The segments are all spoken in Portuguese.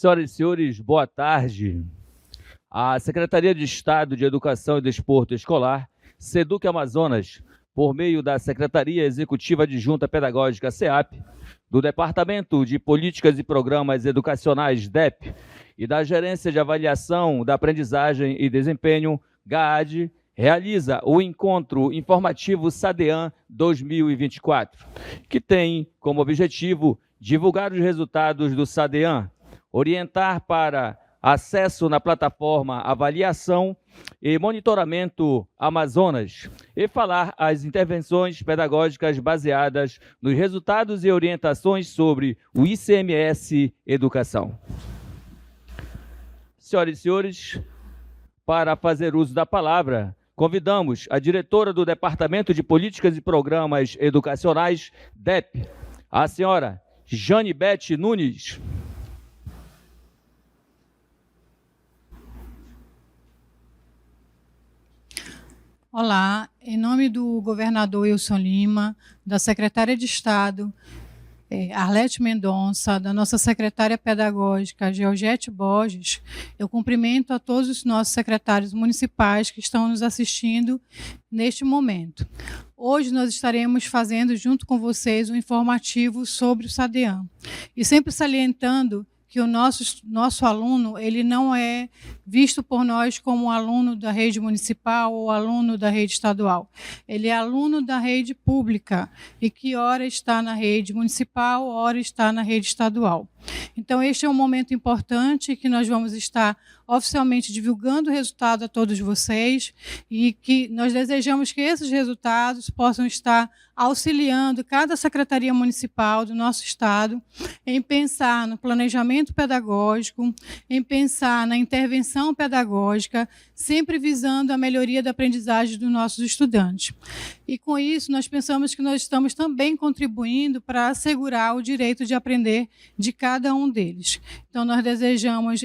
Senhoras e senhores, boa tarde. A Secretaria de Estado de Educação e Desporto Escolar, SEDUC Amazonas, por meio da Secretaria Executiva Adjunta Pedagógica SEAP, do Departamento de Políticas e Programas Educacionais DEP e da Gerência de Avaliação da Aprendizagem e Desempenho, GAAD, realiza o Encontro Informativo SADEAN 2024, que tem como objetivo divulgar os resultados do SADEAN, orientar para acesso na plataforma Avaliação e Monitoramento Amazonas e falar as intervenções pedagógicas baseadas nos resultados e orientações sobre o ICMS Educação. Senhoras e senhores, para fazer uso da palavra, convidamos a diretora do Departamento de Políticas e Programas Educacionais, DEP, a senhora Janibete Nunes. Olá, em nome do governador Wilson Lima, da secretária de Estado, Arlete Mendonça, da nossa secretária pedagógica, Georgette Borges, eu cumprimento a todos os nossos secretários municipais que estão nos assistindo neste momento. Hoje nós estaremos fazendo, junto com vocês, um informativo sobre o SADEAN. E sempre salientando que o nosso aluno, ele não é visto por nós como aluno da rede municipal ou aluno da rede estadual. Ele é aluno da rede pública e que ora está na rede municipal, ora está na rede estadual. Então, este é um momento importante que nós vamos estar oficialmente divulgando o resultado a todos vocês e que nós desejamos que esses resultados possam estar auxiliando cada secretaria municipal do nosso estado em pensar no planejamento pedagógico, em pensar na intervenção pedagógica, sempre visando a melhoria da aprendizagem dos nossos estudantes. E com isso, nós pensamos que nós estamos também contribuindo para assegurar o direito de aprender de cada um deles. Então, nós desejamos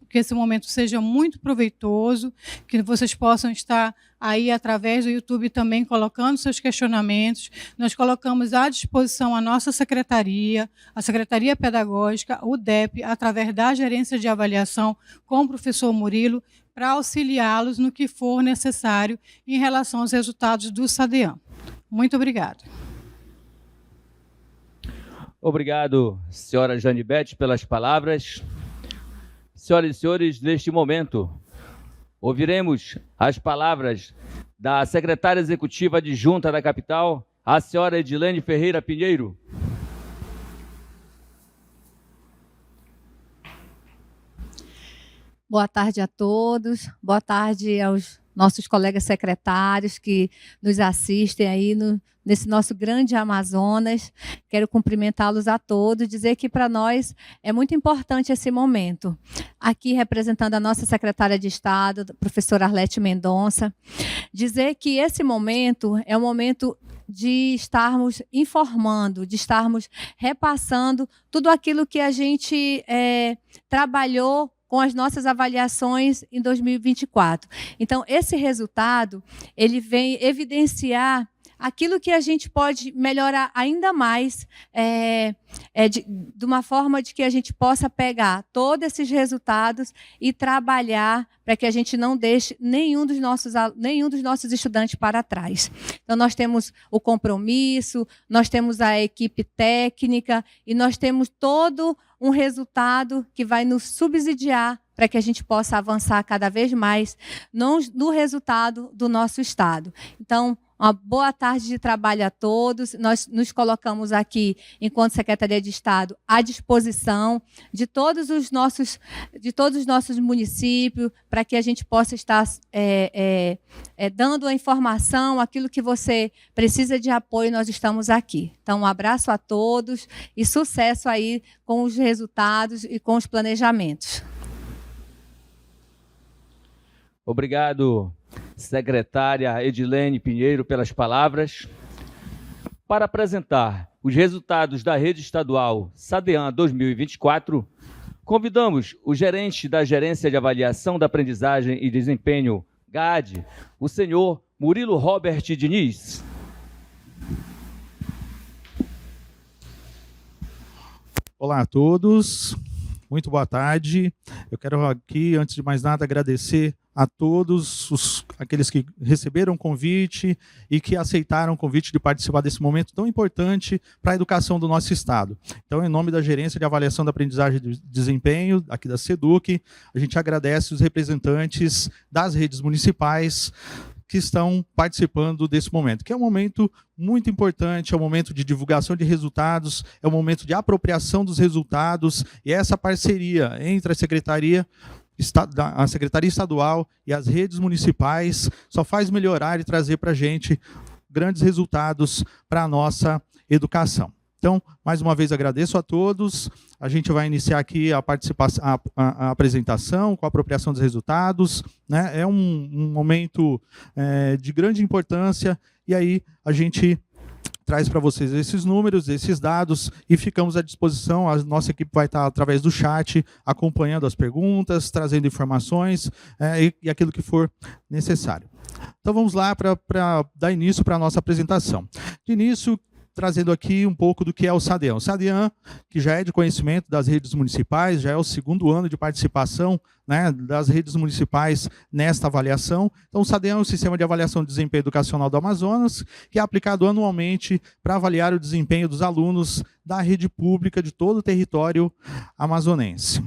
que esse momento seja muito proveitoso, que vocês possam estar aí através do YouTube também colocando seus questionamentos. Nós colocamos à disposição a nossa secretaria, a Secretaria Pedagógica, o DEP, através da Gerência de Avaliação com o professor Murilo, para auxiliá-los no que for necessário em relação aos resultados do SADEAN. Muito obrigada. Obrigado, senhora Janibete, pelas palavras. Senhoras e senhores, neste momento, ouviremos as palavras da secretária executiva adjunta da capital, a senhora Edilene Ferreira Pinheiro. Boa tarde a todos, boa tarde aos nossos colegas secretários que nos assistem aí nesse nosso grande Amazonas. Quero cumprimentá-los a todos, dizer que para nós é muito importante esse momento. Aqui representando a nossa secretária de Estado, a professora Arlete Mendonça, dizer que esse momento é um momento de estarmos informando, de estarmos repassando tudo aquilo que a gente trabalhou com as nossas avaliações em 2024. Então, esse resultado, ele vem evidenciar aquilo que a gente pode melhorar ainda mais, de uma forma de que a gente possa pegar todos esses resultados e trabalhar para que a gente não deixe nenhum dos nossos estudantes para trás. Então, nós temos o compromisso, nós temos a equipe técnica e nós temos todo um resultado que vai nos subsidiar para que a gente possa avançar cada vez mais no resultado do nosso Estado. Então, uma boa tarde de trabalho a todos. Nós nos colocamos aqui, enquanto Secretaria de Estado, à disposição de todos os nossos municípios, para que a gente possa estar dando a informação, aquilo que você precisa de apoio, nós estamos aqui. Então, um abraço a todos e sucesso aí com os resultados e com os planejamentos. Obrigado, secretária Edilene Pinheiro, pelas palavras. Para apresentar os resultados da rede estadual SADEAN 2024, convidamos o gerente da Gerência de Avaliação da Aprendizagem e Desempenho, GAAD, o senhor Murilo Robert Diniz. Olá a todos. Muito boa tarde. Eu quero aqui, antes de mais nada, agradecer a todos aqueles que receberam o convite e que aceitaram o convite de participar desse momento tão importante para a educação do nosso Estado. Então, em nome da Gerência de Avaliação da Aprendizagem e Desempenho, aqui da SEDUC, a gente agradece os representantes das redes municipais que estão participando desse momento, que é um momento muito importante, é um momento de divulgação de resultados, é um momento de apropriação dos resultados, e essa parceria entre a Secretaria Estadual e as redes municipais só faz melhorar e trazer para a gente grandes resultados para a nossa educação. Então, mais uma vez agradeço a todos. A gente vai iniciar aqui a apresentação com a apropriação dos resultados, né? É um momento de grande importância, e aí a gente traz para vocês esses números, esses dados, e ficamos à disposição. A nossa equipe vai estar através do chat, acompanhando as perguntas, trazendo informações e aquilo que for necessário. Então vamos lá para dar início para a nossa apresentação. De início, trazendo aqui um pouco do que é o SADEAN. O SADEAN, que já é de conhecimento das redes municipais, já é o segundo ano de participação, né, das redes municipais nesta avaliação. Então, o SADEAN é um sistema de avaliação de desempenho educacional do Amazonas, que é aplicado anualmente para avaliar o desempenho dos alunos da rede pública de todo o território amazonense.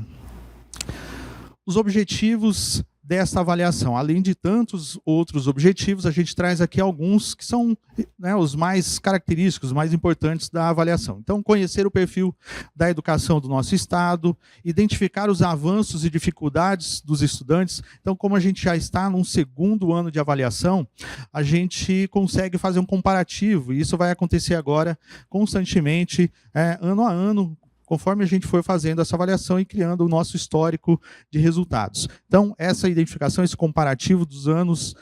Os objetivos desta avaliação, além de tantos outros objetivos, a gente traz aqui alguns que são, né, os mais característicos, os mais importantes da avaliação. Então, conhecer o perfil da educação do nosso Estado, identificar os avanços e dificuldades dos estudantes. Então, como a gente já está num segundo ano de avaliação, a gente consegue fazer um comparativo, e isso vai acontecer agora constantemente, ano a ano, conforme a gente for fazendo essa avaliação e criando o nosso histórico de resultados. Então, essa identificação, esse comparativo dos anos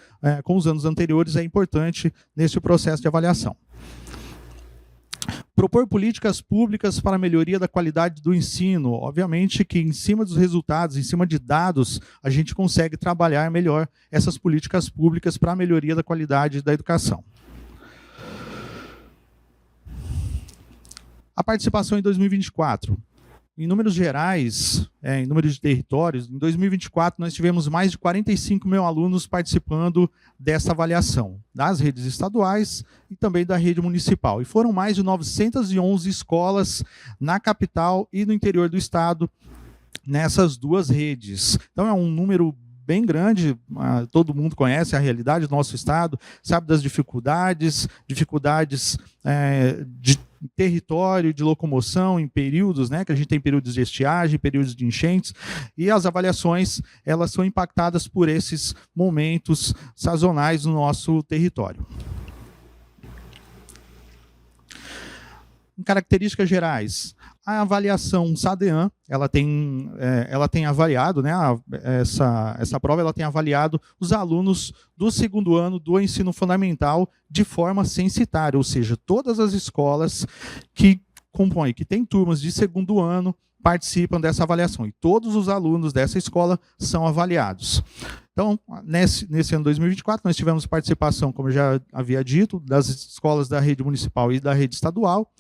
com os anos anteriores é importante nesse processo de avaliação. Propor políticas públicas para a melhoria da qualidade do ensino. Obviamente que em cima dos resultados, em cima de dados, a gente consegue trabalhar melhor essas políticas públicas para a melhoria da qualidade da educação. A participação em 2024. Em números gerais, em números de territórios, em 2024 nós tivemos mais de 45 mil alunos participando dessa avaliação, das redes estaduais e também da rede municipal. E foram mais de 911 escolas na capital e no interior do estado, nessas duas redes. Então é um número bem grande, todo mundo conhece a realidade do nosso estado, sabe das dificuldades de território, de locomoção, em períodos, né, que a gente tem períodos de estiagem, períodos de enchentes, e as avaliações, elas são impactadas por esses momentos sazonais no nosso território. Em características gerais, a avaliação SADEAN, ela tem avaliado, né, essa prova ela tem avaliado os alunos do segundo ano do ensino fundamental de forma censitária, ou seja, todas as escolas que compõem, que têm turmas de segundo ano, participam dessa avaliação, e todos os alunos dessa escola são avaliados. Então, nesse ano 2024, nós tivemos participação, como eu já havia dito, das escolas da rede municipal e da rede estadual,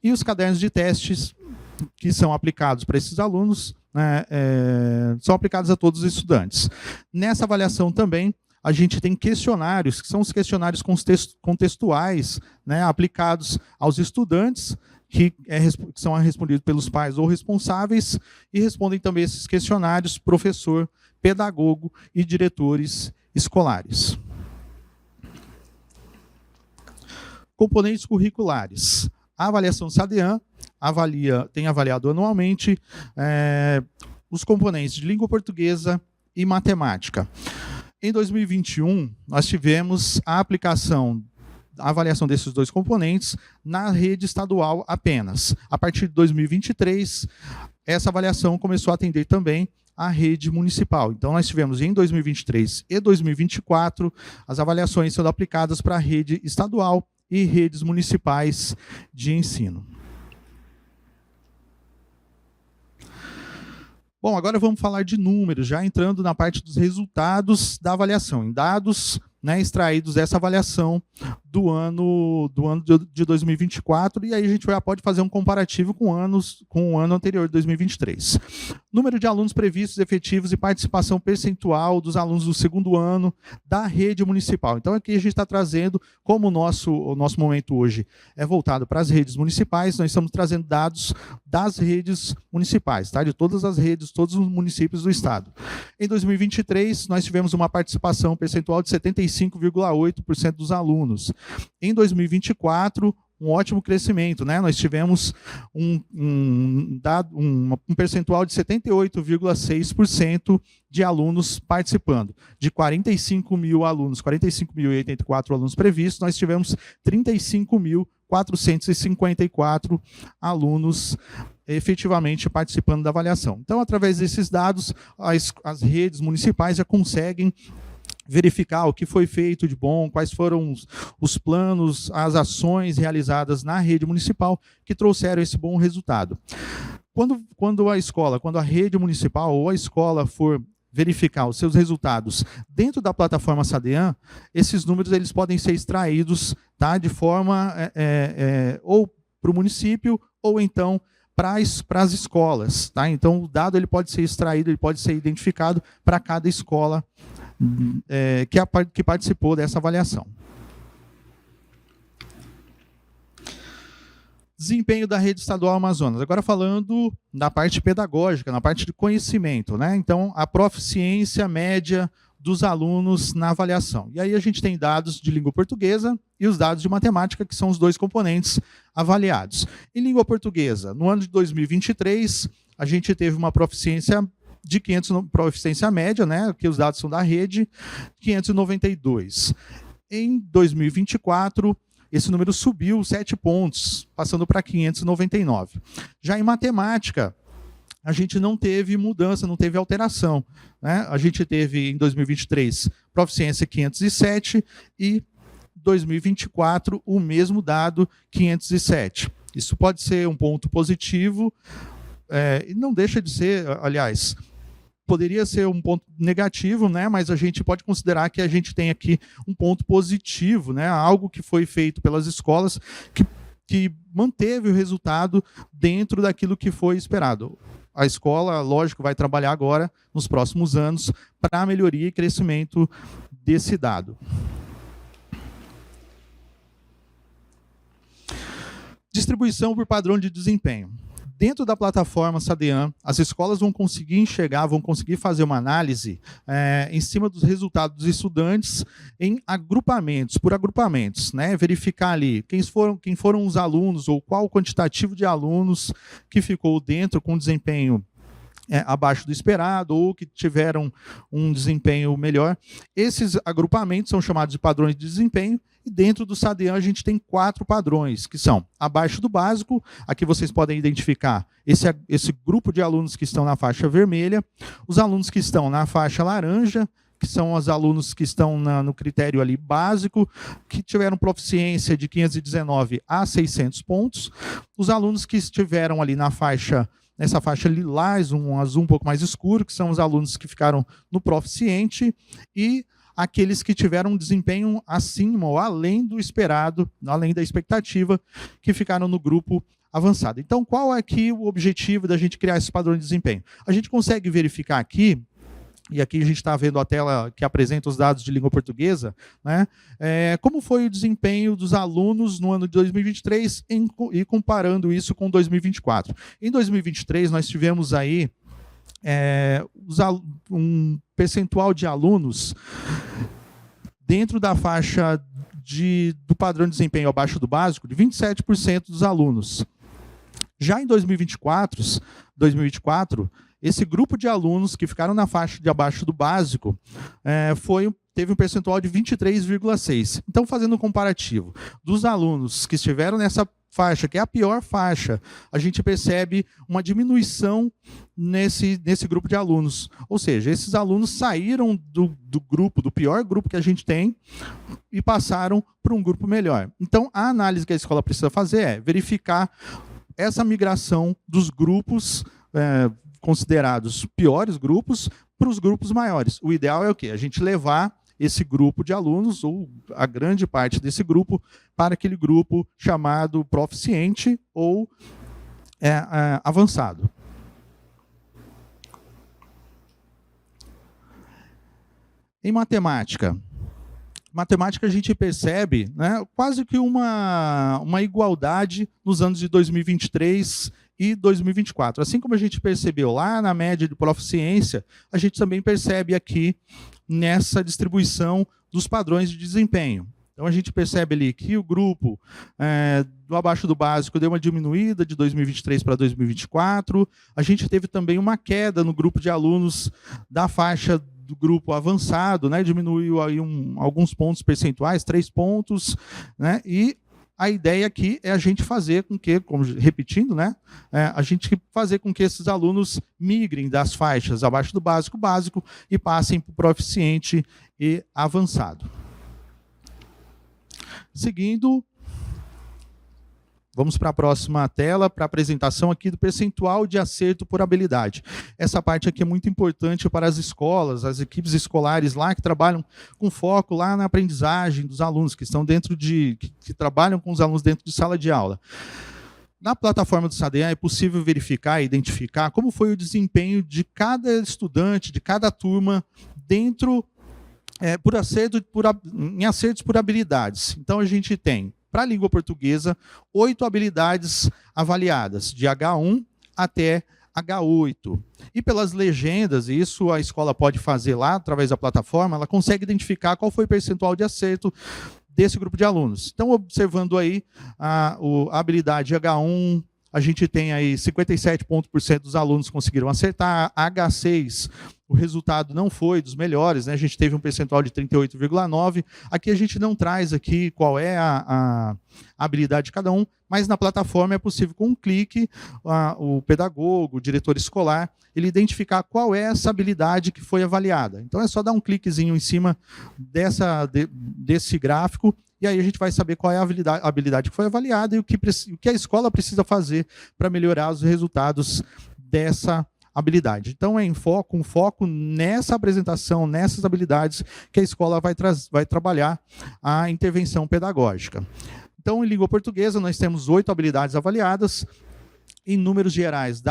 e os cadernos de testes que são aplicados para esses alunos, né, são aplicados a todos os estudantes. Nessa avaliação também, a gente tem questionários, que são os questionários contextuais, né, aplicados aos estudantes, que são respondidos pelos pais ou responsáveis, e respondem também esses questionários professor, pedagogo e diretores escolares. Componentes curriculares. A avaliação SADEAN tem avaliado anualmente os componentes de língua portuguesa e matemática. Em 2021, nós tivemos a avaliação desses dois componentes na rede estadual apenas. A partir de 2023, essa avaliação começou a atender também a rede municipal. Então, nós tivemos em 2023 e 2024, as avaliações sendo aplicadas para a rede estadual e redes municipais de ensino. Bom, agora vamos falar de números, já entrando na parte dos resultados da avaliação, em dados, né, extraídos dessa avaliação do ano de 2024, e aí a gente pode fazer um comparativo com o ano anterior, de 2023. Número de alunos previstos, efetivos e participação percentual dos alunos do segundo ano da rede municipal. Então, aqui a gente está trazendo, como o nosso momento hoje é voltado para as redes municipais, nós estamos trazendo dados das redes municipais, tá? De todas as redes, todos os municípios do estado. Em 2023, nós tivemos uma participação percentual de 75,8% dos alunos. Em 2024, um ótimo crescimento, né? Nós tivemos um percentual de 78,6% de alunos participando. De 45 mil alunos, 45.084 alunos previstos, nós tivemos 35.454 alunos efetivamente participando da avaliação. Então, através desses dados, as redes municipais já conseguem verificar o que foi feito de bom, quais foram os planos, as ações realizadas na rede municipal que trouxeram esse bom resultado. Quando a rede municipal ou a escola for verificar os seus resultados dentro da plataforma SADEAN, esses números eles podem ser extraídos, tá, de forma ou para o município ou então para as escolas. Tá? Então, o dado ele pode ser extraído, ele pode ser identificado para cada escola que participou dessa avaliação. Desempenho da rede estadual Amazonas. Agora falando da parte pedagógica, na parte de conhecimento, né? Então, a proficiência média dos alunos na avaliação. E aí a gente tem dados de língua portuguesa e os dados de matemática, que são os dois componentes avaliados. Em língua portuguesa, no ano de 2023, a gente teve uma proficiência de 500, proficiência média, né, que os dados são da rede, 592. Em 2024, esse número subiu 7 pontos, passando para 599. Já em matemática, a gente não teve mudança, não teve alteração, né? A gente teve, em 2023, proficiência 507 e 2024, o mesmo dado, 507. Isso pode ser um ponto positivo, e não deixa de ser, aliás, poderia ser um ponto negativo, né? Mas a gente pode considerar que a gente tem aqui um ponto positivo, né? Algo que foi feito pelas escolas que manteve o resultado dentro daquilo que foi esperado. A escola, lógico, vai trabalhar agora, nos próximos anos, para a melhoria e crescimento desse dado. Distribuição por padrão de desempenho. Dentro da plataforma SADEAN, as escolas vão conseguir enxergar, vão conseguir fazer uma análise em cima dos resultados dos estudantes em agrupamentos, por agrupamentos, né? Verificar ali quem foram os alunos ou qual o quantitativo de alunos que ficou dentro com desempenho abaixo do esperado ou que tiveram um desempenho melhor. Esses agrupamentos são chamados de padrões de desempenho e dentro do SADEAN a gente tem 4 padrões, que são abaixo do básico, aqui vocês podem identificar esse grupo de alunos que estão na faixa vermelha, os alunos que estão na faixa laranja, que são os alunos que estão no critério ali básico, que tiveram proficiência de 519 a 600 pontos, os alunos que estiveram ali nessa faixa lilás, um azul um pouco mais escuro, que são os alunos que ficaram no proficiente, e aqueles que tiveram um desempenho acima ou além do esperado, além da expectativa, que ficaram no grupo avançado. Então, qual é aqui o objetivo da gente criar esse padrão de desempenho? A gente consegue verificar aqui, e aqui a gente está vendo a tela que apresenta os dados de língua portuguesa, né? Como foi o desempenho dos alunos no ano de 2023 e comparando isso com 2024. Em 2023, nós tivemos aí um percentual de alunos dentro da faixa do padrão de desempenho abaixo do básico de 27% dos alunos. Já em 2024, esse grupo de alunos que ficaram na faixa de abaixo do básico teve um percentual de 23,6%. Então, fazendo um comparativo dos alunos que estiveram nessa faixa, que é a pior faixa, a gente percebe uma diminuição nesse grupo de alunos. Ou seja, esses alunos saíram do pior grupo que a gente tem e passaram para um grupo melhor. Então, a análise que a escola precisa fazer é verificar essa migração dos grupos considerados piores grupos para os grupos maiores. O ideal é o quê? A gente levar esse grupo de alunos, ou a grande parte desse grupo, para aquele grupo chamado proficiente ou avançado. Em matemática, a gente percebe, né, quase que uma igualdade nos anos de 2023 e 2024. Assim como a gente percebeu lá na média de proficiência, a gente também percebe aqui nessa distribuição dos padrões de desempenho. Então a gente percebe ali que o grupo do abaixo do básico deu uma diminuída de 2023 para 2024. A gente teve também uma queda no grupo de alunos da faixa do grupo avançado, né, diminuiu aí alguns pontos percentuais, 3 pontos, né, e a ideia aqui é a gente fazer com que, repetindo, né, a gente fazer com que esses alunos migrem das faixas abaixo do básico e passem para o proficiente e avançado. Seguindo, vamos para a próxima tela, para a apresentação aqui do percentual de acerto por habilidade. Essa parte aqui é muito importante para as escolas, as equipes escolares lá que trabalham com foco lá na aprendizagem dos alunos, que estão que trabalham com os alunos dentro de sala de aula. Na plataforma do SADEAN é possível verificar e identificar como foi o desempenho de cada estudante, de cada turma, dentro, em acertos por habilidades. Então a gente tem, para a língua portuguesa, 8 habilidades avaliadas, de H1 até H8. E pelas legendas, isso a escola pode fazer lá, através da plataforma, ela consegue identificar qual foi o percentual de acerto desse grupo de alunos. Então, observando aí a habilidade H1, a gente tem aí 57% dos alunos conseguiram acertar. A H6, o resultado não foi dos melhores, né? A gente teve um percentual de 38,9%. Aqui a gente não traz aqui qual é a habilidade de cada um, mas na plataforma é possível, com um clique, o pedagogo, o diretor escolar, ele identificar qual é essa habilidade que foi avaliada. Então é só dar um cliquezinho em cima desse gráfico, e aí a gente vai saber qual é a habilidade que foi avaliada e o que a escola precisa fazer para melhorar os resultados dessa habilidade. Então é um foco nessa apresentação, nessas habilidades, que a escola vai trabalhar a intervenção pedagógica. Então, em língua portuguesa, nós temos 8 habilidades avaliadas. Em números gerais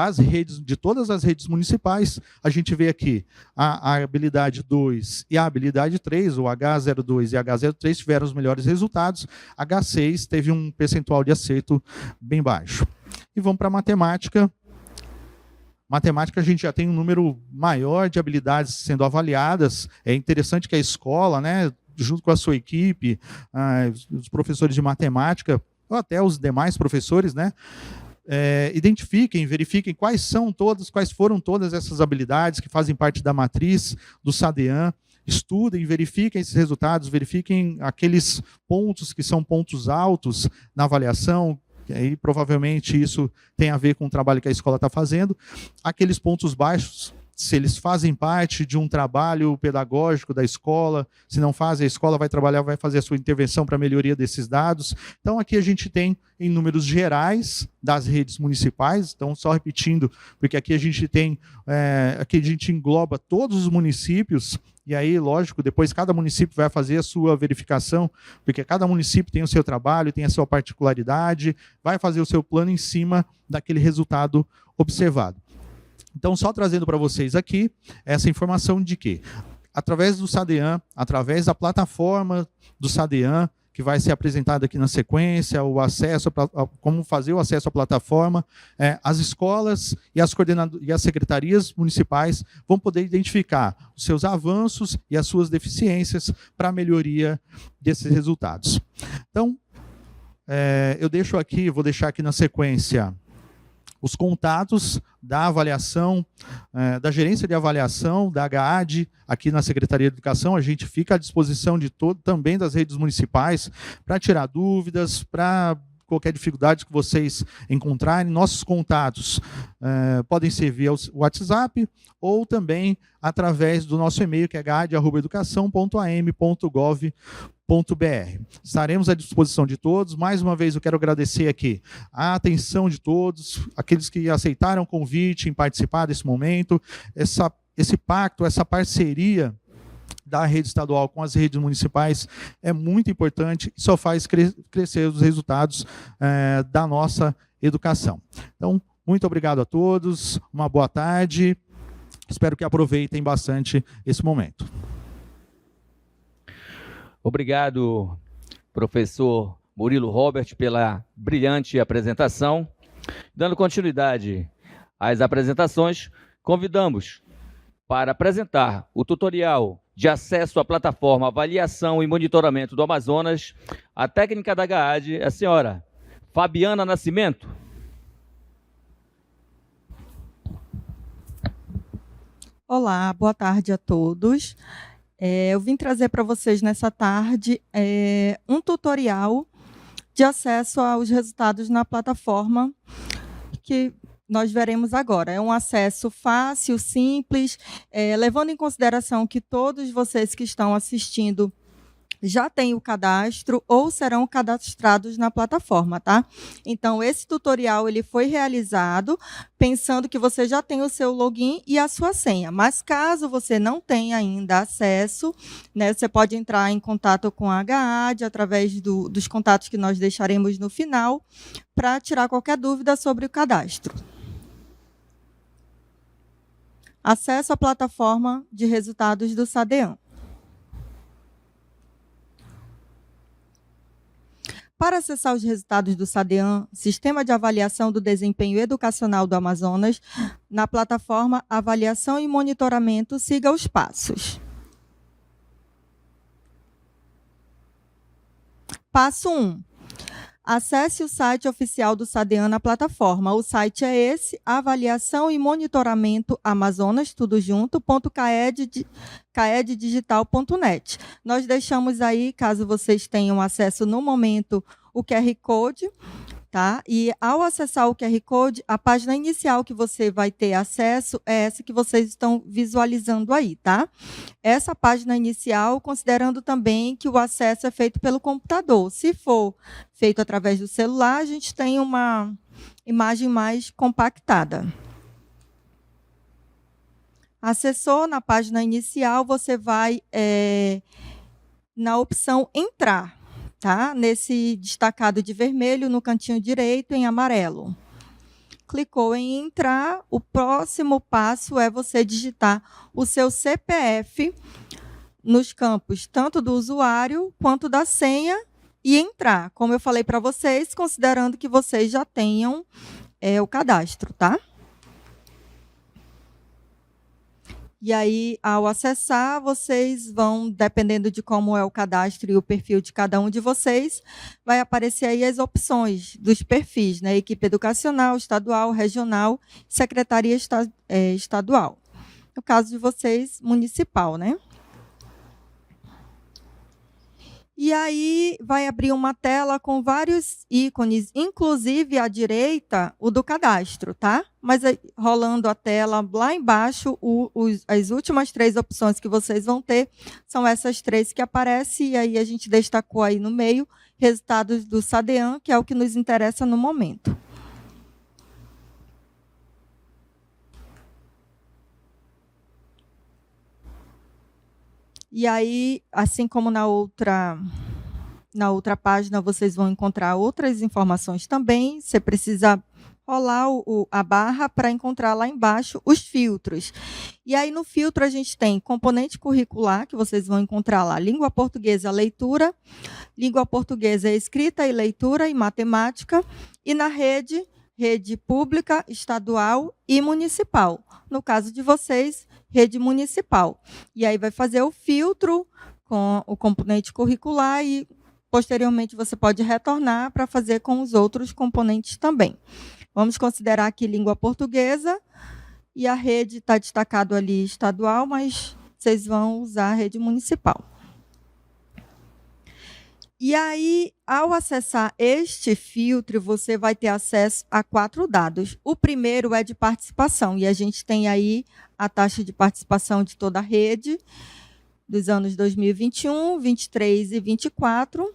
de todas as redes municipais, a gente vê aqui a habilidade 2 e a habilidade 3, o H02 e H03 tiveram os melhores resultados, H6 teve um percentual de acerto bem baixo. E vamos para a matemática. Matemática, a gente já tem um número maior de habilidades sendo avaliadas. É interessante que a escola, né, junto com a sua equipe, os professores de matemática, ou até os demais professores, né, identifiquem, verifiquem quais foram todas essas habilidades que fazem parte da matriz do SADEAN, estudem, verifiquem esses resultados, verifiquem aqueles pontos que são pontos altos na avaliação, que aí provavelmente isso tem a ver com o trabalho que a escola está fazendo, aqueles pontos baixos, se eles fazem parte de um trabalho pedagógico da escola, se não fazem, a escola vai fazer a sua intervenção para a melhoria desses dados. Então, aqui a gente tem em números gerais das redes municipais, então, só repetindo, porque aqui a gente tem, aqui a gente engloba todos os municípios, e aí, lógico, depois cada município vai fazer a sua verificação, porque cada município tem o seu trabalho, tem a sua particularidade, vai fazer o seu plano em cima daquele resultado observado. Então, só trazendo para vocês aqui essa informação de que, através do SADEAN, através da plataforma do SADEAN, que vai ser apresentada aqui na sequência, o acesso como fazer o acesso à plataforma, as escolas e as secretarias municipais vão poder identificar os seus avanços e as suas deficiências para a melhoria desses resultados. Então, vou deixar aqui na sequência os contatos da avaliação, da gerência de avaliação, da HAD, aqui na Secretaria de Educação. A gente fica à disposição também das redes municipais para tirar dúvidas, para qualquer dificuldade que vocês encontrarem. Nossos contatos podem ser via WhatsApp ou também através do nosso e-mail, que é gad@educação.am.gov.br. Estaremos à disposição de todos. Mais uma vez eu quero agradecer aqui a atenção de todos, aqueles que aceitaram o convite em participar desse momento, esse pacto, essa parceria da rede estadual com as redes municipais é muito importante e só faz crescer os resultados da nossa educação. Então, muito obrigado a todos, uma boa tarde, espero que aproveitem bastante esse momento. Obrigado, professor Murilo Robert, pela brilhante apresentação. Dando continuidade às apresentações, convidamos para apresentar o tutorial de acesso à plataforma Avaliação e Monitoramento do Amazonas, a técnica da GAAD, a senhora Fabiana Nascimento. Olá, boa tarde a todos. Eu vim trazer para vocês nessa tarde um tutorial de acesso aos resultados na plataforma que nós veremos agora. É um acesso fácil, simples, levando em consideração que todos vocês que estão assistindo já têm o cadastro ou serão cadastrados na plataforma, tá? Então, esse tutorial ele foi realizado pensando que você já tem o seu login e a sua senha. Mas, caso você não tenha ainda acesso, né, você pode entrar em contato com a GAAD através dos contatos que nós deixaremos no final para tirar qualquer dúvida sobre o cadastro. Acesso à plataforma de resultados do SADEAM. Para acessar os resultados do SADEAM, Sistema de Avaliação do Desempenho Educacional do Amazonas, na plataforma Avaliação e Monitoramento, siga os passos. Passo 1. Acesse o site oficial do SADEAM na plataforma. O site é esse, avaliação e monitoramento Amazonas, tudo junto, .caeddigital.net. Nós deixamos aí, caso vocês tenham acesso no momento, o QR Code, tá? E ao acessar o QR Code, a página inicial que você vai ter acesso é essa que vocês estão visualizando aí, tá? Essa página inicial, considerando também que o acesso é feito pelo computador. Se for feito através do celular, a gente tem uma imagem mais compactada. Acessou na página inicial, você vai na opção Entrar, tá? Nesse destacado de vermelho, no cantinho direito, em amarelo. Clicou em Entrar, o próximo passo é você digitar o seu CPF nos campos, tanto do usuário quanto da senha, e entrar, como eu falei para vocês, considerando que vocês já tenham o cadastro, tá? E aí, ao acessar, vocês vão, dependendo de como é o cadastro e o perfil de cada um de vocês, vai aparecer aí as opções dos perfis, né? Equipe educacional, estadual, regional, secretaria estadual. No caso de vocês, municipal, né? E aí vai abrir uma tela com vários ícones, inclusive à direita o do cadastro, tá? Mas aí, rolando a tela lá embaixo, as últimas 3 opções que vocês vão ter são essas 3 que aparecem, e aí a gente destacou aí no meio resultados do SADEAM, que é o que nos interessa no momento. E aí, assim como na outra página, vocês vão encontrar outras informações também. Você precisa rolar a barra para encontrar lá embaixo os filtros. E aí, no filtro, a gente tem componente curricular, que vocês vão encontrar lá, língua portuguesa, leitura, língua portuguesa, escrita e leitura e matemática. E na rede pública, estadual e municipal. No caso de vocês, rede municipal. E aí vai fazer o filtro com o componente curricular e, posteriormente, você pode retornar para fazer com os outros componentes também. Vamos considerar aqui língua portuguesa e a rede está destacado ali estadual, mas vocês vão usar a rede municipal. E aí, ao acessar este filtro, você vai ter acesso a 4 dados. O primeiro é de participação, e a gente tem aí a taxa de participação de toda a rede, dos anos 2021, 23 e 24.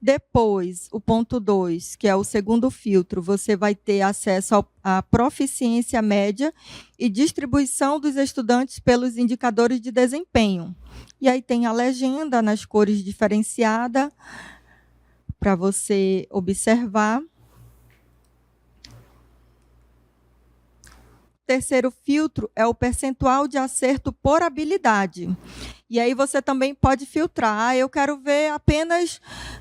Depois, o ponto 2, que é o segundo filtro, você vai ter acesso à proficiência média e distribuição dos estudantes pelos indicadores de desempenho. E aí tem a legenda nas cores diferenciadas para você observar. Terceiro filtro é o percentual de acerto por habilidade. E aí você também pode filtrar. Eu quero ver apenas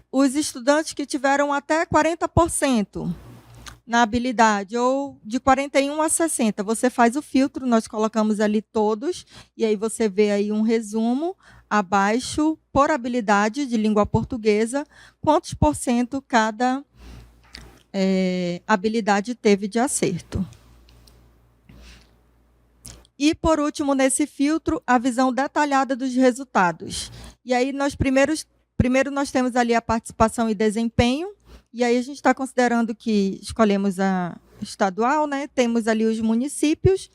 os estudantes que tiveram até 40% na habilidade, ou de 41 a 60. Você faz o filtro, nós colocamos ali todos, e aí você vê aí um resumo abaixo, por habilidade de língua portuguesa, quantos por cento cada habilidade teve de acerto. E, por último, nesse filtro, a visão detalhada dos resultados. E aí, primeiro nós temos ali a participação e desempenho, e aí a gente está considerando que escolhemos a estadual, né? Temos ali os municípios.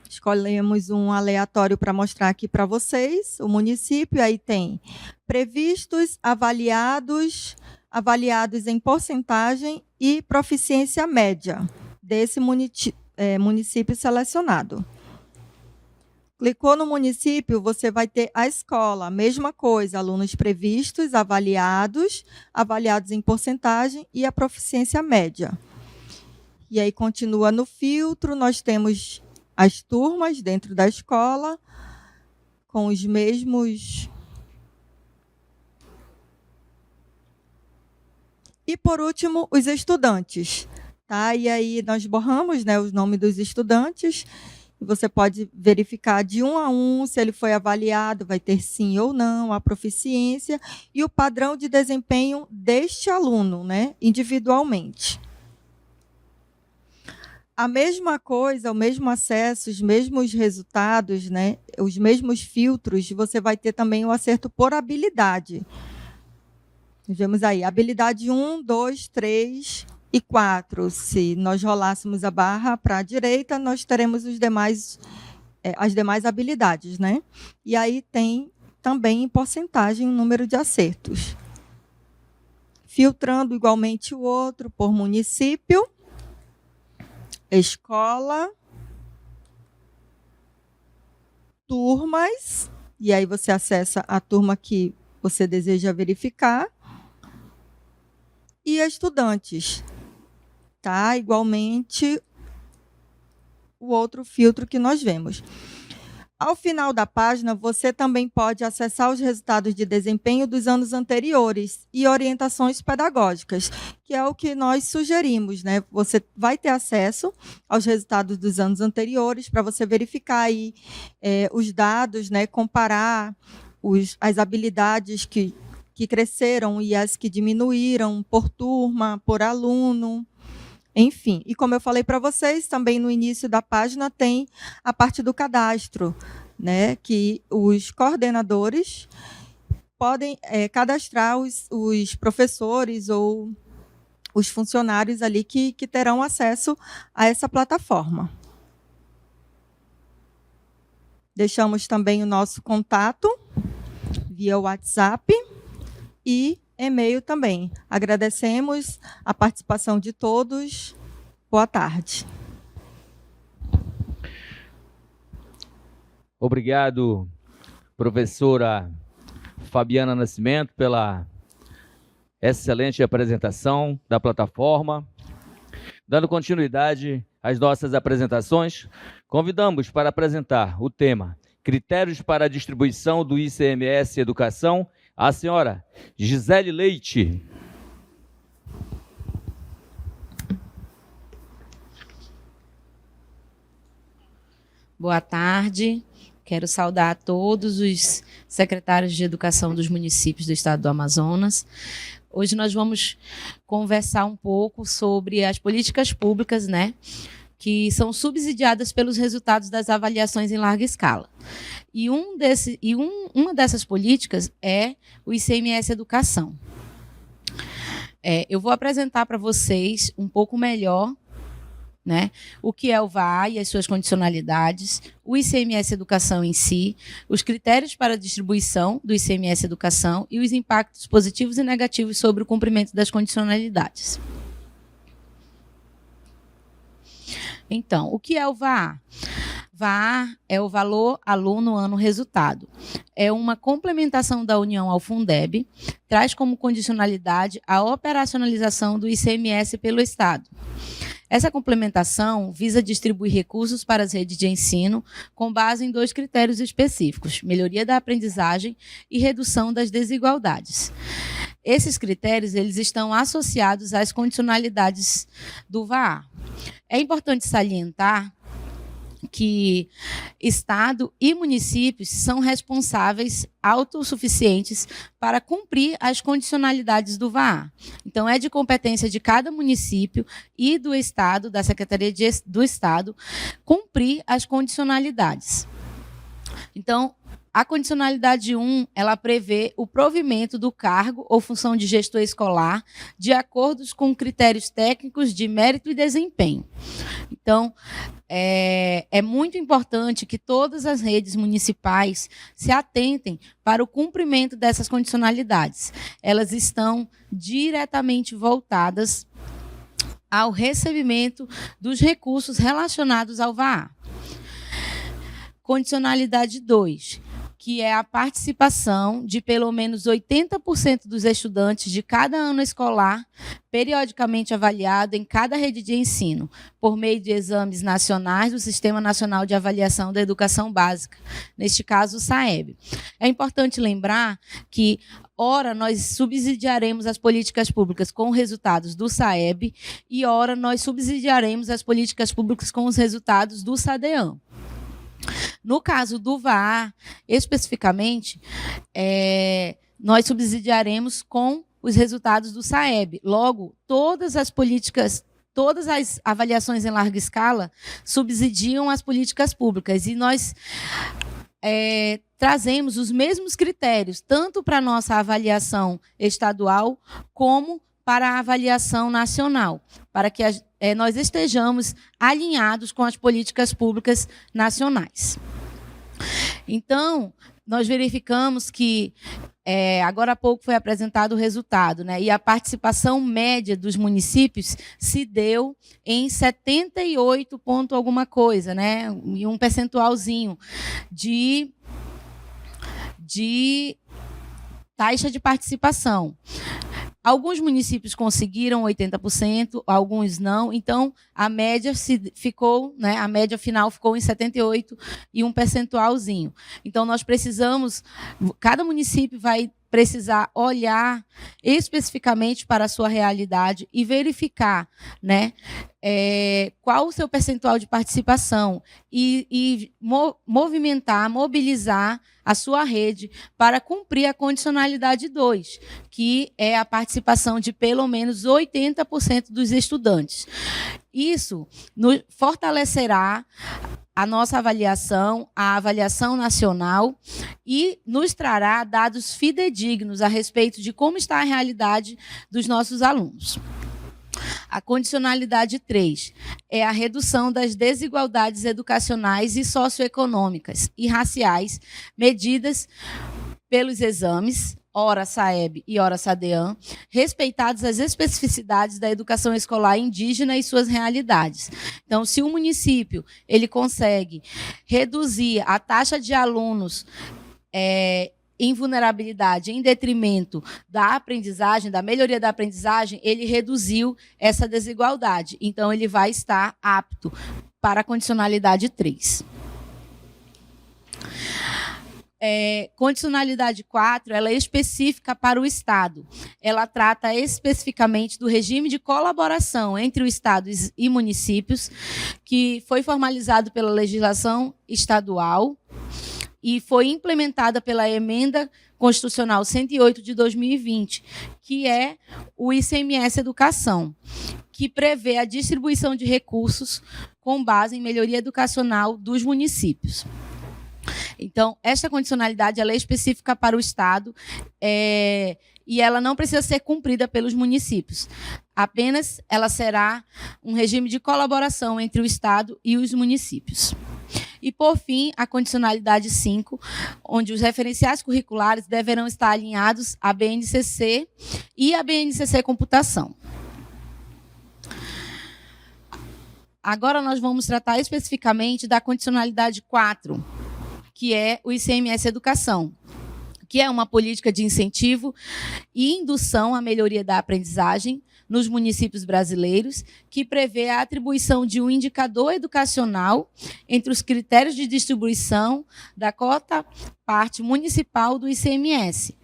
Escolhemos um aleatório para mostrar aqui para vocês, o município, aí tem previstos, avaliados em porcentagem e proficiência média desse município selecionado. Clicou no município, você vai ter a escola, a mesma coisa, alunos previstos, avaliados em porcentagem e a proficiência média. E aí continua no filtro, nós temos as turmas dentro da escola, com os mesmos. E, por último, os estudantes. Tá? E aí nós borramos, né, os nomes dos estudantes. Você pode verificar de 1 a 1 se ele foi avaliado, vai ter sim ou não, a proficiência e o padrão de desempenho deste aluno, né, individualmente. A mesma coisa, o mesmo acesso, os mesmos resultados, né, os mesmos filtros, você vai ter também o acerto por habilidade. Vemos aí, habilidade 1, 2, 3 e 4. Se nós rolássemos a barra para a direita, nós teremos as demais habilidades, né? E aí tem também em porcentagem o número de acertos. Filtrando igualmente o outro por município, escola, turmas, e aí você acessa a turma que você deseja verificar, e estudantes. Tá? Igualmente o outro filtro que nós vemos. Ao final da página, você também pode acessar os resultados de desempenho dos anos anteriores e orientações pedagógicas, que é o que nós sugerimos, né? Você vai ter acesso aos resultados dos anos anteriores para você verificar aí, os dados, né? Comparar as habilidades que cresceram e as que diminuíram por turma, por aluno. Enfim, e como eu falei para vocês, também no início da página tem a parte do cadastro, né, que os coordenadores podem cadastrar os professores ou os funcionários ali que terão acesso a essa plataforma. Deixamos também o nosso contato via WhatsApp e e-mail também. Agradecemos a participação de todos. Boa tarde. Obrigado, professora Fabiana Nascimento, pela excelente apresentação da plataforma. Dando continuidade às nossas apresentações, convidamos para apresentar o tema Critérios para a distribuição do ICMS Educação, a senhora Gisele Leite. Boa tarde. Quero saudar a todos os secretários de educação dos municípios do estado do Amazonas. Hoje nós vamos conversar um pouco sobre as políticas públicas, né, que são subsidiadas pelos resultados das avaliações em larga escala. E uma dessas políticas é o ICMS Educação. Eu vou apresentar para vocês um pouco melhor né? O que é o VAA e as suas condicionalidades, o ICMS Educação em si, os critérios para a distribuição do ICMS Educação e os impactos positivos e negativos sobre o cumprimento das condicionalidades. Então, o que é o VAA? VAA é o valor aluno ano resultado. É uma complementação da União ao Fundeb, traz como condicionalidade a operacionalização do ICMS pelo Estado. Essa complementação visa distribuir recursos para as redes de ensino com base em 2 critérios específicos: melhoria da aprendizagem e redução das desigualdades. Esses critérios eles estão associados às condicionalidades do VAA. É importante salientar que Estado e municípios são responsáveis autossuficientes para cumprir as condicionalidades do VAA. Então, é de competência de cada município e do Estado, da Secretaria do Estado, cumprir as condicionalidades. Então, a condicionalidade 1, ela prevê o provimento do cargo ou função de gestor escolar de acordo com critérios técnicos de mérito e desempenho. Então, é muito importante que todas as redes municipais se atentem para o cumprimento dessas condicionalidades. Elas estão diretamente voltadas ao recebimento dos recursos relacionados ao VAA. Condicionalidade 2, que é a participação de pelo menos 80% dos estudantes de cada ano escolar, periodicamente avaliado em cada rede de ensino, por meio de exames nacionais do Sistema Nacional de Avaliação da Educação Básica, neste caso o SAEB. É importante lembrar que, ora, nós subsidiaremos as políticas públicas com resultados do SAEB e, ora, nós subsidiaremos as políticas públicas com os resultados do SADEAM. No caso do VAA, especificamente, nós subsidiaremos com os resultados do SAEB. Logo, todas as políticas, todas as avaliações em larga escala subsidiam as políticas públicas e nós trazemos os mesmos critérios, tanto para a nossa avaliação estadual como para a avaliação nacional, para que nós estejamos alinhados com as políticas públicas nacionais. Então, nós verificamos que, agora há pouco foi apresentado o resultado, né, e a participação média dos municípios se deu em 78 ponto alguma coisa, né, e um percentualzinho de taxa de participação. Alguns municípios conseguiram 80%, alguns não. Então, a média ficou, né, a média final ficou em 78 e um percentualzinho. Então, nós precisamos, cada município vai precisar olhar especificamente para a sua realidade e verificar, né, qual o seu percentual de participação e mobilizar a sua rede para cumprir a condicionalidade 2, que é a participação de pelo menos 80% dos estudantes. Isso fortalecerá a nossa avaliação, a avaliação nacional, e nos trará dados fidedignos a respeito de como está a realidade dos nossos alunos. A condicionalidade 3 é a redução das desigualdades educacionais e socioeconômicas e raciais medidas pelos exames, ora SAEB e ora SADEAM, respeitadas as especificidades da educação escolar indígena e suas realidades. Então, se o município ele consegue reduzir a taxa de alunos em vulnerabilidade em detrimento da aprendizagem, da melhoria da aprendizagem, ele reduziu essa desigualdade. Então, ele vai estar apto para a condicionalidade 3. Condicionalidade 4, ela é específica para o Estado. Ela trata especificamente do regime de colaboração entre o Estado e municípios, que foi formalizado pela legislação estadual e foi implementada pela Emenda Constitucional 108 de 2020, que é o ICMS Educação, que prevê a distribuição de recursos com base em melhoria educacional dos municípios. Então, esta condicionalidade ela é específica para o Estado e ela não precisa ser cumprida pelos municípios. Apenas ela será um regime de colaboração entre o Estado e os municípios. E, por fim, a condicionalidade 5, onde os referenciais curriculares deverão estar alinhados à BNCC e à BNCC Computação. Agora nós vamos tratar especificamente da condicionalidade 4, que é o ICMS Educação, que é uma política de incentivo e indução à melhoria da aprendizagem nos municípios brasileiros, que prevê a atribuição de um indicador educacional entre os critérios de distribuição da cota parte municipal do ICMS,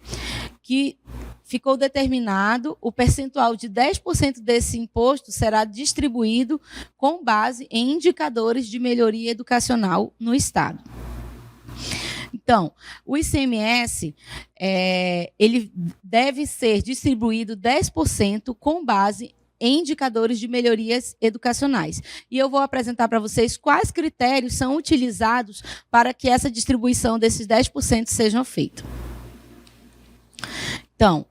que ficou determinado o percentual de 10% desse imposto será distribuído com base em indicadores de melhoria educacional no Estado. Então, o ICMS ele deve ser distribuído 10% com base em indicadores de melhorias educacionais. E eu vou apresentar para vocês quais critérios são utilizados para que essa distribuição desses 10% sejam feita. Então,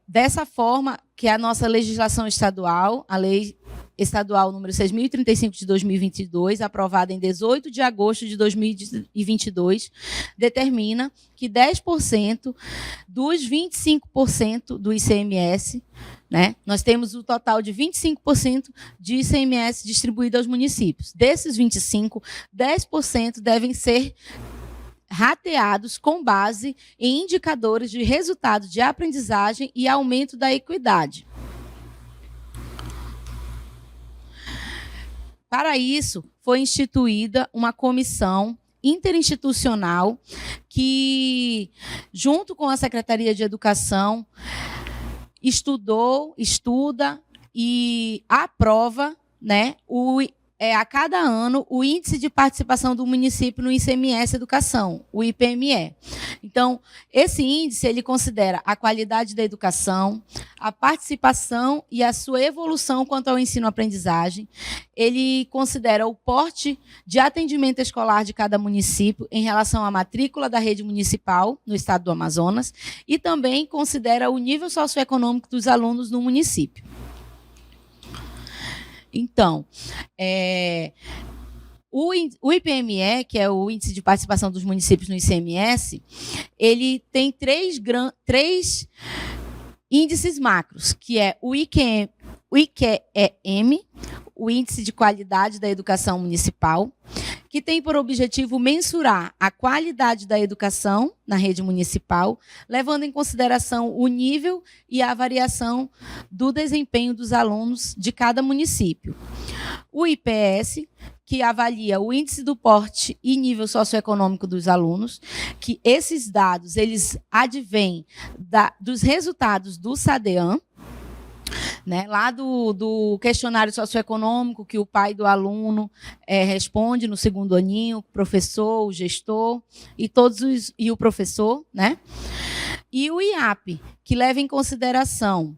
dessa forma que a nossa legislação estadual, a Lei Estadual número 6.035 de 2022, aprovada em 18 de agosto de 2022, determina que 10% dos 25% do ICMS, né, nós temos o total de 25% de ICMS distribuído aos municípios. Desses 25%, 10% devem ser rateados com base em indicadores de resultado de aprendizagem e aumento da equidade. Para isso, foi instituída uma comissão interinstitucional que, junto com a Secretaria de Educação, estuda e aprova, né, a cada ano o índice de participação do município no ICMS Educação, o IPME. Então, esse índice ele considera a qualidade da educação, a participação e a sua evolução quanto ao ensino-aprendizagem. Ele considera o porte de atendimento escolar de cada município em relação à matrícula da rede municipal no estado do Amazonas e também considera o nível socioeconômico dos alunos no município. Então, o IPME, que é o Índice de Participação dos Municípios no ICMS, ele tem três índices macros, que é o IQEM, o Índice de Qualidade da Educação Municipal, que tem por objetivo mensurar a qualidade da educação na rede municipal, levando em consideração o nível e a variação do desempenho dos alunos de cada município. O IPS, que avalia o índice do porte e nível socioeconômico dos alunos, que esses dados eles advêm dos resultados do SADEAM, né, lá do questionário socioeconômico que o pai do aluno responde no segundo aninho, o professor, o gestor e o professor, né? E o IAP, que leva em consideração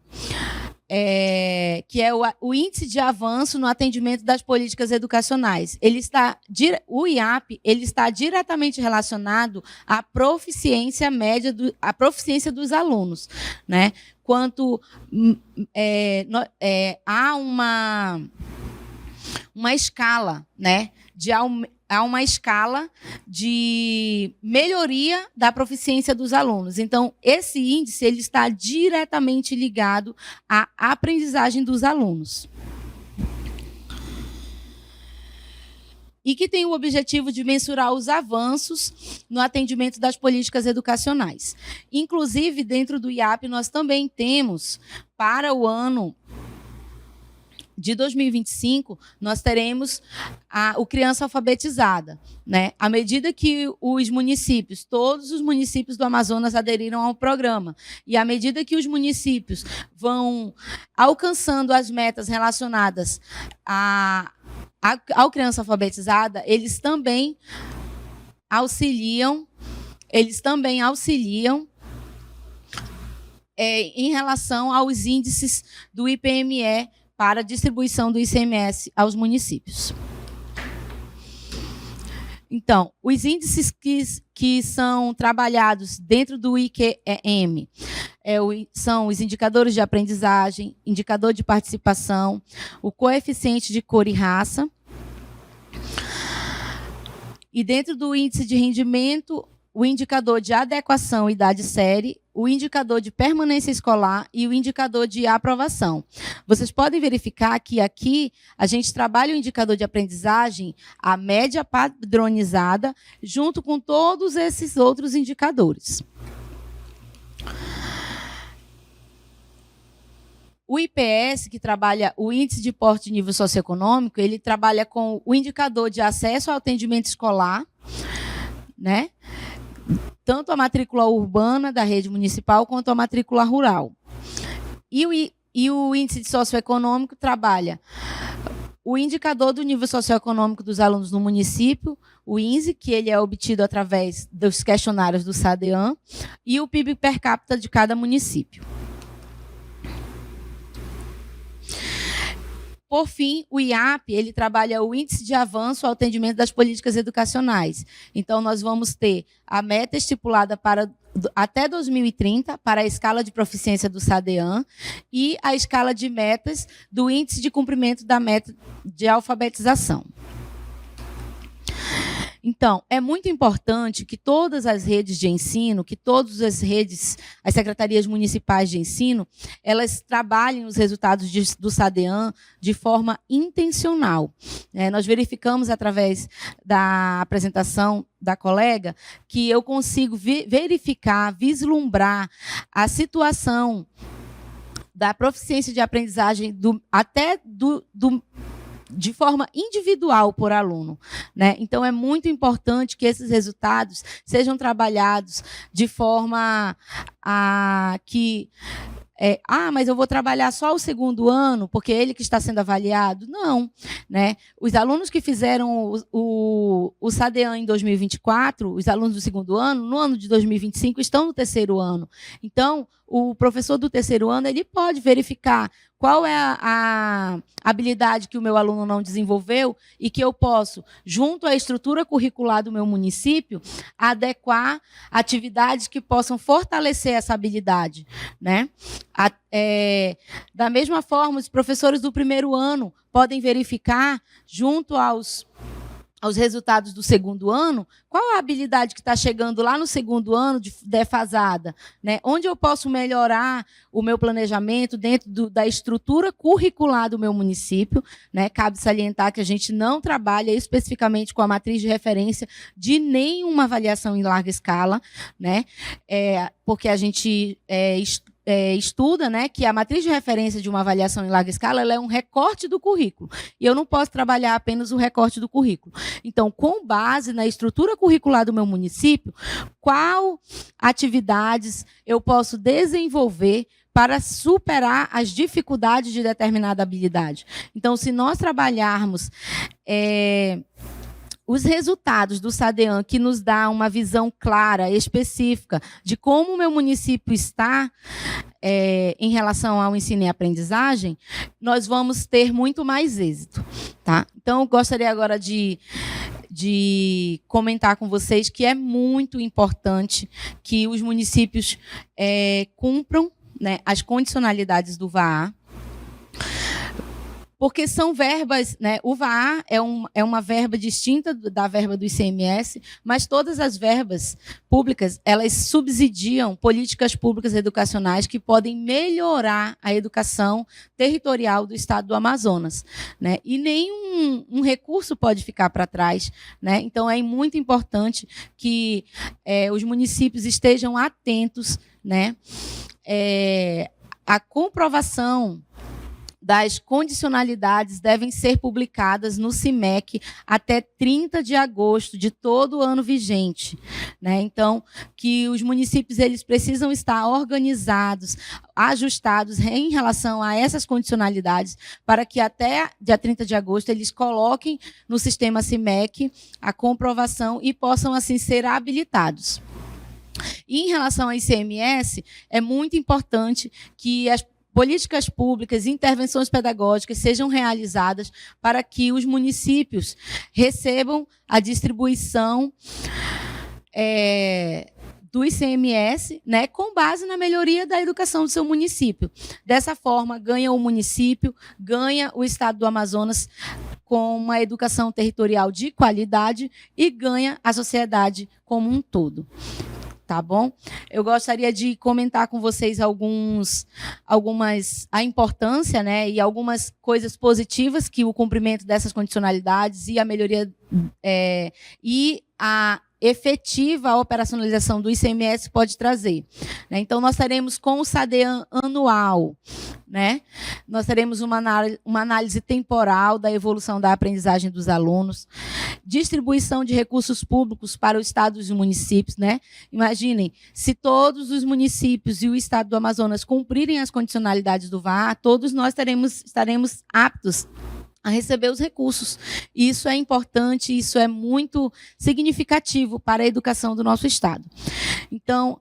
que é o índice de avanço no atendimento das políticas educacionais. O IAP ele está diretamente relacionado à proficiência média, à proficiência dos alunos, né? Quanto há uma escala, né, há uma escala de melhoria da proficiência dos alunos. Então, esse índice ele está diretamente ligado à aprendizagem dos alunos. E que tem o objetivo de mensurar os avanços no atendimento das políticas educacionais. Inclusive, dentro do IAP, nós também temos, para o ano de 2025, nós teremos o Criança Alfabetizada, né? À medida que os municípios, todos os municípios do Amazonas aderiram ao programa, e à medida que os municípios vão alcançando as metas relacionadas ao Criança Alfabetizada, eles também auxiliam em relação aos índices do IPME para a distribuição do ICMS aos municípios. Então, os índices que são trabalhados dentro do IQEM são os indicadores de aprendizagem, indicador de participação, o coeficiente de cor e raça. E dentro do índice de rendimento, o indicador de adequação idade-série, o indicador de permanência escolar e o indicador de aprovação. Vocês podem verificar que aqui a gente trabalha o indicador de aprendizagem, a média padronizada, junto com todos esses outros indicadores. O IPS, que trabalha o Índice de Porte de Nível Socioeconômico, ele trabalha com o indicador de acesso ao atendimento escolar, né? Tanto a matrícula urbana da rede municipal quanto a matrícula rural. E o índice de socioeconômico trabalha o indicador do nível socioeconômico dos alunos no município, o INSE, que ele é obtido através dos questionários do SADEAN, e o PIB per capita de cada município. Por fim, o IAP, ele trabalha o índice de avanço ao atendimento das políticas educacionais. Então, nós vamos ter a meta estipulada para até 2030 para a escala de proficiência do SADEAN e a escala de metas do índice de cumprimento da meta de alfabetização. Então, é muito importante que todas as redes de ensino, que todas as secretarias municipais de ensino, elas trabalhem os resultados do SADEAN de forma intencional. Nós verificamos, através da apresentação da colega, que eu consigo verificar, vislumbrar a situação da proficiência de aprendizagem de forma individual por aluno, né? Então, é muito importante que esses resultados sejam trabalhados de forma que... mas eu vou trabalhar só o segundo ano, porque é ele que está sendo avaliado. Não, né? Os alunos que fizeram o SADEAN em 2024, os alunos do segundo ano, no ano de 2025, estão no terceiro ano. Então, o professor do terceiro ano ele pode verificar qual é a habilidade que o meu aluno não desenvolveu e que eu posso, junto à estrutura curricular do meu município, adequar atividades que possam fortalecer essa habilidade, né? Da mesma forma, os professores do primeiro ano podem verificar, junto aos resultados do segundo ano, qual a habilidade que está chegando lá no segundo ano defasada, né? Onde eu posso melhorar o meu planejamento dentro da estrutura curricular do meu município, né? Cabe salientar que a gente não trabalha especificamente com a matriz de referência de nenhuma avaliação em larga escala, né? Porque a gente estuda, né, que a matriz de referência de uma avaliação em larga escala ela é um recorte do currículo. E eu não posso trabalhar apenas o recorte do currículo. Então, com base na estrutura curricular do meu município, qual atividades eu posso desenvolver para superar as dificuldades de determinada habilidade? Então, se nós trabalharmos os resultados do SADEAN, que nos dá uma visão clara, específica, de como o meu município está em relação ao ensino e aprendizagem, nós vamos ter muito mais êxito. Tá? Então, eu gostaria agora de comentar com vocês que é muito importante que os municípios cumpram, né, as condicionalidades do VAA, porque são verbas, né? O VAA é uma verba distinta da verba do ICMS, mas todas as verbas públicas, elas subsidiam políticas públicas educacionais que podem melhorar a educação territorial do estado do Amazonas, né? E nenhum recurso pode ficar para trás, né? Então, é muito importante que os municípios estejam atentos, né? A comprovação das condicionalidades devem ser publicadas no CIMEC até 30 de agosto de todo o ano vigente, né? Então, que os municípios eles precisam estar organizados, ajustados em relação a essas condicionalidades, para que até dia 30 de agosto eles coloquem no sistema CIMEC a comprovação e possam, assim, ser habilitados. E, em relação ao ICMS, é muito importante que políticas públicas, intervenções pedagógicas sejam realizadas para que os municípios recebam a distribuição do ICMS, né, com base na melhoria da educação do seu município. Dessa forma, ganha o município, ganha o Estado do Amazonas com uma educação territorial de qualidade e ganha a sociedade como um todo. Tá bom? Eu gostaria de comentar com vocês a importância, né, e algumas coisas positivas que o cumprimento dessas condicionalidades e a melhoria e a efetiva operacionalização do ICMS pode trazer, né? Então, nós teremos com o SADEAN anual, né? Nós teremos uma análise temporal da evolução da aprendizagem dos alunos, distribuição de recursos públicos para os estados e municípios, né? Imaginem, se todos os municípios e o estado do Amazonas cumprirem as condicionalidades do VAA, todos nós estaremos aptos a receber os recursos. Isso é importante, isso é muito significativo para a educação do nosso estado. Então,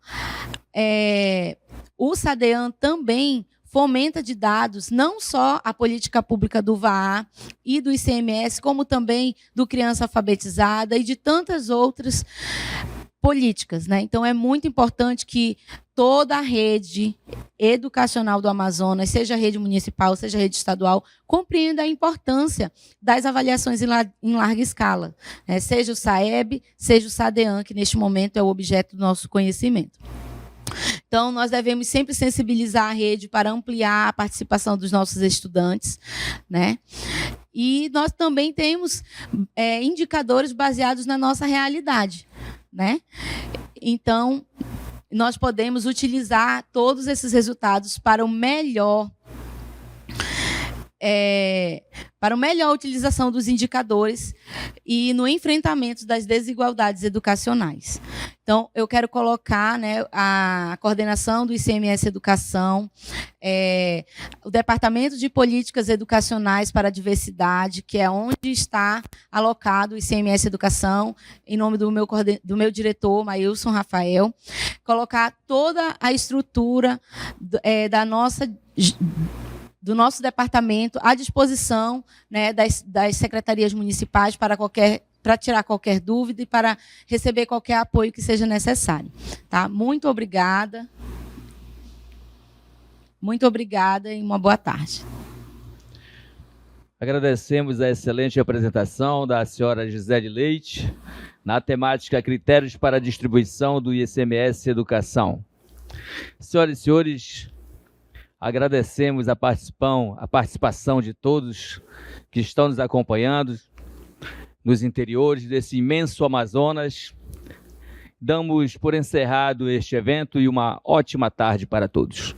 o SADEAN também fomenta de dados não só a política pública do VAA e do ICMS, como também do Criança Alfabetizada e de tantas outras políticas, né? Então, é muito importante que toda a rede educacional do Amazonas, seja a rede municipal, seja a rede estadual, compreenda a importância das avaliações em larga escala, né? Seja o SAEB, seja o SADEAN, que neste momento é o objeto do nosso conhecimento. Então, nós devemos sempre sensibilizar a rede para ampliar a participação dos nossos estudantes, né? E nós também temos indicadores baseados na nossa realidade, né? Então, nós podemos utilizar todos esses resultados para a melhor utilização dos indicadores e no enfrentamento das desigualdades educacionais. Então, eu quero colocar, né, a coordenação do ICMS Educação, o Departamento de Políticas Educacionais para a Diversidade, que é onde está alocado o ICMS Educação, em nome do meu diretor, Maílson Rafael, colocar toda a estrutura do nosso departamento à disposição, né, das secretarias municipais para tirar qualquer dúvida e para receber qualquer apoio que seja necessário. Tá? Muito obrigada. Muito obrigada e uma boa tarde. Agradecemos a excelente apresentação da senhora Gisele Leite na temática Critérios para a Distribuição do ICMS Educação. Senhoras e senhores, agradecemos a participação de todos que estão nos acompanhando nos interiores desse imenso Amazonas. Damos por encerrado este evento e uma ótima tarde para todos.